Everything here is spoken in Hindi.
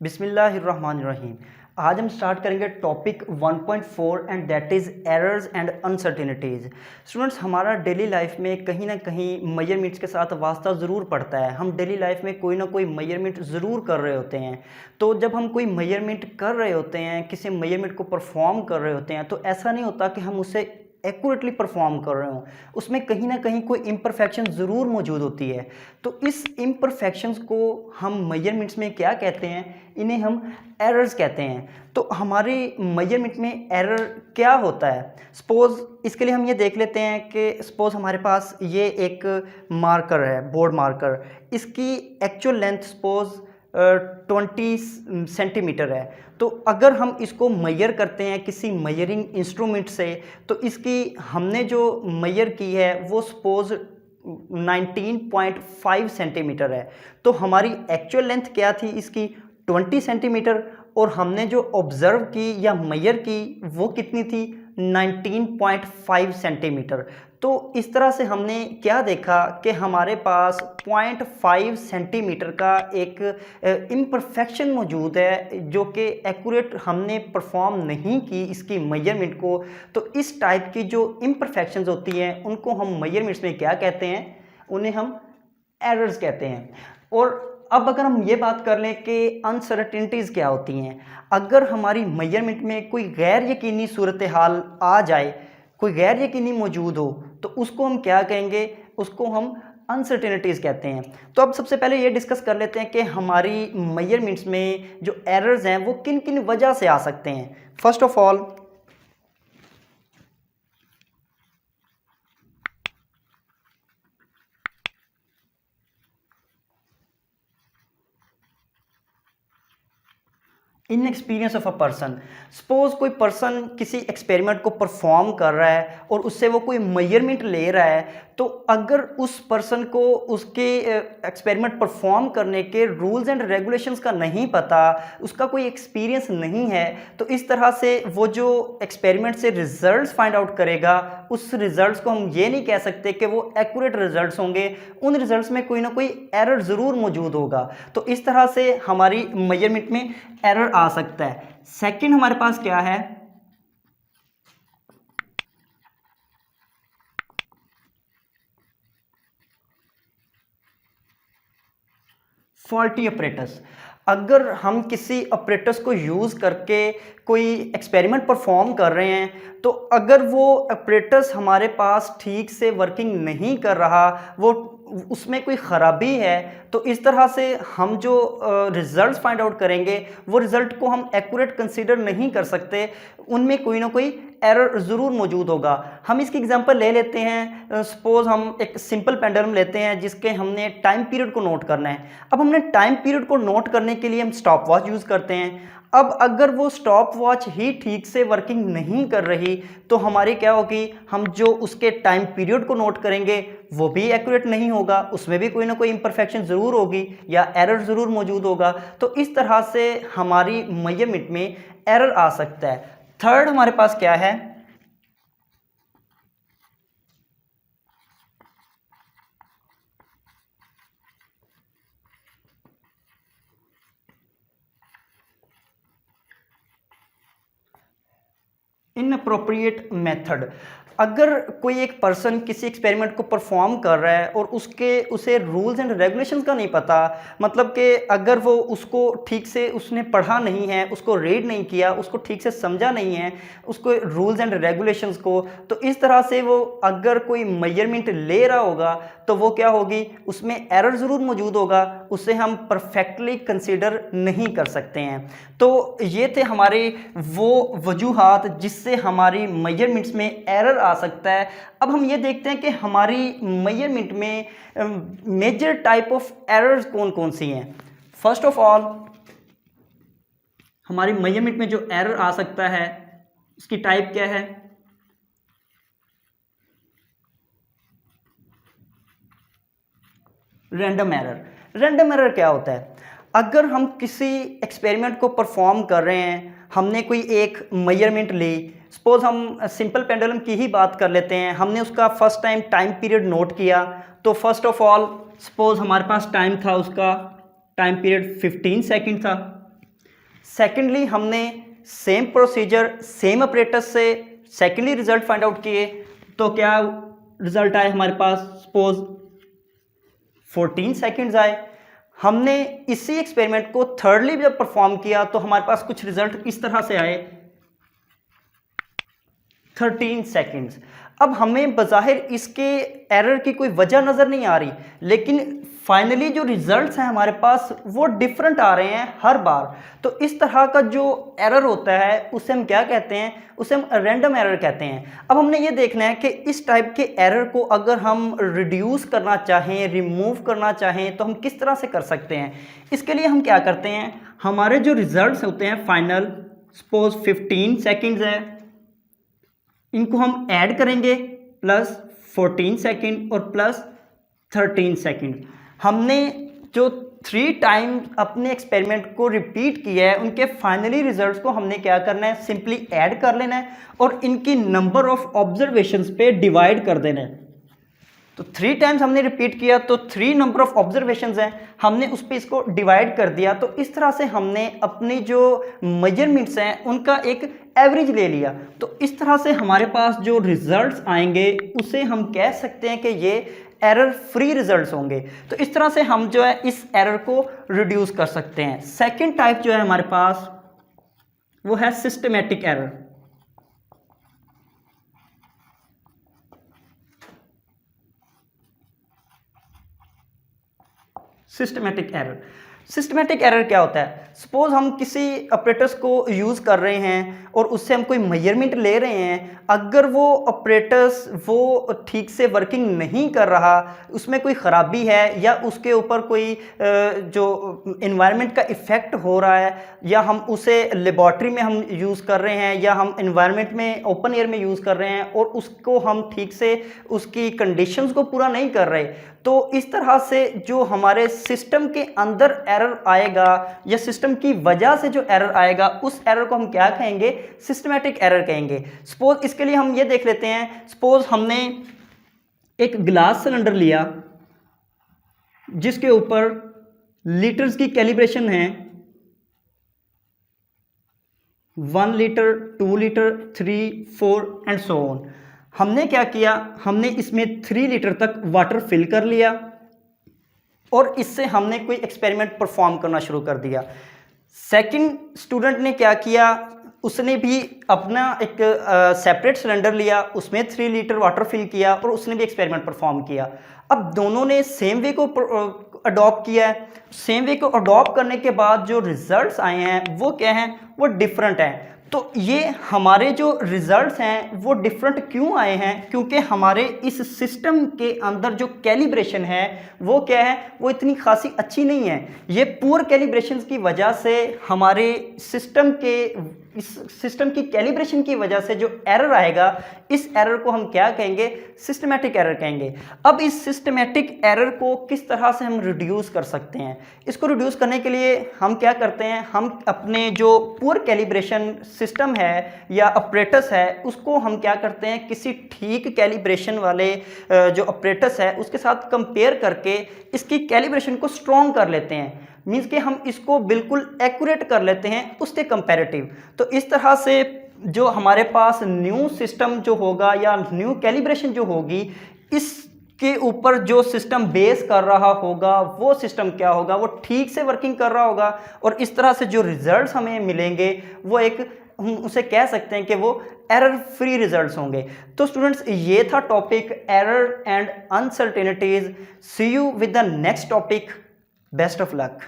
बिस्मिल्लाहिर्रहमानिर्रहीम। आज हम स्टार्ट करेंगे topic 1.4 and that is errors and uncertainties. Students, हमारा डेली लाइफ में कहीं ना कहीं मेजरमेंट्स के साथ वास्ता ज़रूर पड़ता है। हम डेली लाइफ में कोई ना कोई मेजरमेंट ज़रूर कर रहे होते हैं। तो जब हम कोई मेजरमेंट कर रहे होते हैं, किसी मेजरमेंट को परफॉर्म कर रहे होते हैं, तो ऐसा नहीं होता कि हम उसे एक्यूरेटली परफॉर्म कर रहे हों। उसमें कहीं ना कहीं कोई इम्परफेक्शन ज़रूर मौजूद होती है। तो इस इम्परफेक्शंस को हम मेजरमेंट्स में क्या कहते हैं? इन्हें हम एरर्स कहते हैं। तो हमारी मेजरमेंट में एरर क्या होता है? सपोज़ इसके लिए हम ये देख लेते हैं कि सपोज़ हमारे पास ये एक मार्कर है, बोर्ड मार्कर। इसकी एक्चुअल लेंथ सपोज़ 20 सेंटीमीटर है। तो अगर हम इसको मेजर करते हैं किसी मेजरिंग इंस्ट्रूमेंट से, तो इसकी हमने जो मेजर की है वो सपोज़ 19.5 सेंटीमीटर है। तो हमारी एक्चुअल लेंथ क्या थी इसकी? 20 सेंटीमीटर। और हमने जो ऑब्ज़र्व की या मेजर की वो कितनी थी? 19.5 सेंटीमीटर। तो इस तरह से हमने क्या देखा कि हमारे पास 0.5 सेंटीमीटर का एक इम्परफेक्शन मौजूद है, जो कि एक्यूरेट हमने परफॉर्म नहीं की इसकी मेजरमेंट को। तो इस टाइप की जो इम्परफेक्शंस होती हैं उनको हम मेजरमेंट्स में क्या कहते हैं? उन्हें हम एरर्स कहते हैं। और अब अगर हम ये बात कर लें कि अनसर्टेनिटीज़ क्या होती हैं, अगर हमारी मेजरमेंट में कोई गैर यकीनी सूरत हाल आ जाए, कोई गैर यकीनी मौजूद हो, तो उसको हम क्या कहेंगे? उसको हम अनसर्टेनिटीज़ कहते हैं। तो अब सबसे पहले ये डिस्कस कर लेते हैं कि हमारी मेजरमेंट्स में जो एरर्स हैं वो किन किन वजह से आ सकते हैं। First of all, in experience of a person. Suppose कोई पर्सन किसी एक्सपेरिमेंट को परफॉर्म कर रहा है और उससे वो कोई मेजरमेंट ले रहा है, तो अगर उस पर्सन को उसके एक्सपेरिमेंट परफॉर्म करने के रूल्स एंड रेगुलेशंस का नहीं पता, उसका कोई एक्सपीरियंस नहीं है, तो इस तरह से वो जो एक्सपेरिमेंट से रिजल्ट्स फाइंड आउट करेगा, उस रिजल्ट्स को हम ये नहीं कह सकते कि वो एक्यूरेट रिजल्ट्स होंगे। उन रिजल्ट्स में कोई ना कोई एरर ज़रूर मौजूद होगा। तो इस तरह से हमारी मेजरमेंट में एरर आ सकता है। सेकंड हमारे पास क्या है? Faulty operators. अगर हम किसी ऑपरेटर्स को यूज़ करके कोई एक्सपेरिमेंट परफॉर्म कर रहे हैं, तो अगर वो ऑपरेटर्स हमारे पास ठीक से वर्किंग नहीं कर रहा, वो उसमें कोई ख़राबी है, तो इस तरह से हम जो रिज़ल्ट्स फाइंड आउट करेंगे वो रिज़ल्ट को हम एक्यूरेट कंसीडर नहीं कर सकते। उनमें कोई ना कोई एरर ज़रूर मौजूद होगा। हम इसकी एग्जांपल ले लेते हैं। सपोज़ हम एक सिंपल पेंडुलम लेते हैं जिसके हमने टाइम पीरियड को नोट करना है। अब हमने टाइम पीरियड को नोट करने के लिए हम स्टॉप वॉच यूज़ करते हैं। अब अगर वो स्टॉप वॉच ही ठीक से वर्किंग नहीं कर रही, तो हमारी क्या होगी? हम जो उसके टाइम पीरियड को नोट करेंगे वो भी एक्यूरेट नहीं होगा, उसमें भी कोई ना कोई इम्परफेक्शन ज़रूर होगी या एरर ज़रूर मौजूद होगा। तो इस तरह से हमारी मेजरमेंट में एरर आ सकता है। थर्ड हमारे पास क्या है? Inappropriate method. अगर कोई एक पर्सन किसी एक्सपेरिमेंट को परफॉर्म कर रहा है और उसे रूल्स एंड रेगुलेशंस का नहीं पता, मतलब कि अगर वो उसको ठीक से उसने पढ़ा नहीं है, उसको रीड नहीं किया, उसको ठीक से समझा नहीं है उसको रूल्स एंड रेगुलेशंस को, तो इस तरह से वो अगर कोई मेजरमेंट ले रहा होगा तो वो क्या होगी? उसमें एरर ज़रूर मौजूद होगा, उसे हम परफेक्टली कंसीडर नहीं कर सकते हैं। तो ये थे हमारे वो वजूहात जिससे हमारी मेजरमेंट्स में एरर आ सकता है। अब हम ये देखते हैं कि हमारी मेजरमेंट में मेजर टाइप ऑफ एरर्स कौन कौन सी हैं। फर्स्ट ऑफ ऑल, हमारी मेजरमेंट में जो एरर आ सकता है उसकी टाइप क्या है? Random error. रैंडम एरर क्या होता है? अगर हम किसी एक्सपेरिमेंट को परफॉर्म कर रहे हैं, हमने कोई एक मेजरमेंट ली, सपोज हम सिंपल पेंडुलम की ही बात कर लेते हैं, हमने उसका फर्स्ट टाइम पीरियड नोट किया। तो फर्स्ट ऑफ ऑल सपोज हमारे पास टाइम था, उसका टाइम पीरियड 15 सेकंड था। सेकेंडली हमने सेम प्रोसीजर सेम ऑपरेटर्स से सेकेंडली रिजल्ट फाइंड आउट किए, तो क्या रिजल्ट आए हमारे पास, सपोज 14 सेकेंड्स आए। हमने इसी एक्सपेरिमेंट को थर्डली जब परफॉर्म किया तो हमारे पास कुछ रिजल्ट इस तरह से आए, 13 सेकेंड्स। अब हमें बज़ाहिर इसके एरर की कोई वजह नज़र नहीं आ रही, लेकिन फाइनली जो रिजल्ट्स हैं हमारे पास वो डिफरेंट आ रहे हैं हर बार। तो इस तरह का जो एरर होता है उसे हम क्या कहते हैं, उसे हम रैंडम एरर कहते हैं। अब हमने ये देखना है कि इस टाइप के एरर को अगर हम रिड्यूस करना चाहें, रिमूव करना चाहें, तो हम किस तरह से कर सकते हैं। इसके लिए हम क्या करते हैं, हमारे जो रिजल्ट्स होते हैं फाइनल, सपोज 15 सेकेंड्स है, इनको हम ऐड करेंगे प्लस 14 सेकेंड और प्लस 13 सेकेंड। हमने जो 3 टाइम अपने एक्सपेरिमेंट को रिपीट किया है उनके फाइनली रिजल्ट्स को हमने क्या करना है, सिंपली ऐड कर लेना है और इनकी नंबर ऑफ ऑब्जर्वेशंस पे डिवाइड कर देना है। तो 3 टाइम्स हमने रिपीट किया तो 3 नंबर ऑफ ऑब्जर्वेशंस हैं, हमने उस पर इसको डिवाइड कर दिया। तो इस तरह से हमने अपनी जो मेजरमेंट्स हैं उनका एक एवरेज ले लिया। तो इस तरह से हमारे पास जो रिजल्ट्स आएंगे उसे हम कह सकते हैं कि ये एरर फ्री रिजल्ट्स होंगे। तो इस तरह से हम जो है इस एरर को रिड्यूस कर सकते हैं। सेकेंड टाइप जो है हमारे पास वो है सिस्टमेटिक एरर। सिस्टमेटिक एरर क्या होता है, सपोज हम किसी ऑपरेटर्स को यूज़ कर रहे हैं और उससे हम कोई मेजरमेंट ले रहे हैं, अगर वो ऑपरेटर्स वो ठीक से वर्किंग नहीं कर रहा, उसमें कोई ख़राबी है या उसके ऊपर कोई जो इन्वायरमेंट का इफ़ेक्ट हो रहा है, या हम उसे लेबॉर्ट्री में हम यूज़ कर रहे हैं या हम इन्वायरमेंट में ओपन एयर में यूज़ कर रहे हैं और उसको हम ठीक से उसकी कंडीशंस को पूरा नहीं कर रहे, तो इस तरह से जो हमारे सिस्टम के अंदर एरर आएगा या सिस्टम की वजह से जो एरर आएगा उस एरर को हम क्या कहेंगे, सिस्टमेटिक एरर कहेंगे। सपोज इसके लिए हम ये देख लेते हैं, सपोज हमने एक ग्लास सिलेंडर लिया जिसके ऊपर लीटर्स की कैलिब्रेशन है, 1 litre, 2 litre, 3, 4 and so on. हमने क्या किया, हमने इसमें 3 लीटर तक वाटर फिल कर लिया और इससे हमने कोई एक्सपेरिमेंट परफॉर्म करना शुरू कर दिया। सेकंड स्टूडेंट ने क्या किया, उसने भी अपना एक सेपरेट सिलेंडर लिया, उसमें 3 लीटर वाटर फिल किया और उसने भी एक्सपेरिमेंट परफॉर्म किया। अब दोनों ने सेम वे को अडॉप्ट किया है। सेम वे को अडॉप्ट करने के बाद जो रिजल्ट्स आए हैं वो क्या हैं, वो डिफरेंट हैं। तो ये हमारे जो रिजल्ट्स हैं वो डिफरेंट क्यों आए हैं, क्योंकि हमारे इस सिस्टम के अंदर जो कैलिब्रेशन है वो क्या है, वो इतनी खासी अच्छी नहीं है। ये पुअर कैलिब्रेशन की वजह से हमारे सिस्टम की कैलिब्रेशन की वजह से जो एरर आएगा, इस एरर को हम क्या कहेंगे, सिस्टमेटिक एरर कहेंगे। अब इस सिस्टमेटिक एरर को किस तरह से हम रिड्यूस कर सकते हैं, इसको रिड्यूस करने के लिए हम क्या करते हैं, हम अपने जो पुअर कैलिब्रेशन सिस्टम है या ऑपरेटर्स है उसको हम क्या करते हैं, किसी ठीक कैलिब्रेशन वाले जो ऑपरेटर्स है उसके साथ कंपेयर करके इसकी कैलिब्रेशन को स्ट्रॉन्ग कर लेते हैं। मीन्स कि हम इसको बिल्कुल एक्यूरेट कर लेते हैं उसके कंपैरेटिव। तो इस तरह से जो हमारे पास न्यू सिस्टम जो होगा या न्यू कैलिब्रेशन जो होगी, इसके ऊपर जो सिस्टम बेस कर रहा होगा वो सिस्टम क्या होगा, वो ठीक से वर्किंग कर रहा होगा और इस तरह से जो रिजल्ट्स हमें मिलेंगे वो एक हम उसे कह सकते हैं कि वो एरर फ्री रिजल्ट्स होंगे। तो स्टूडेंट्स ये था topic error and uncertainties. See you with the next topic. Best of luck.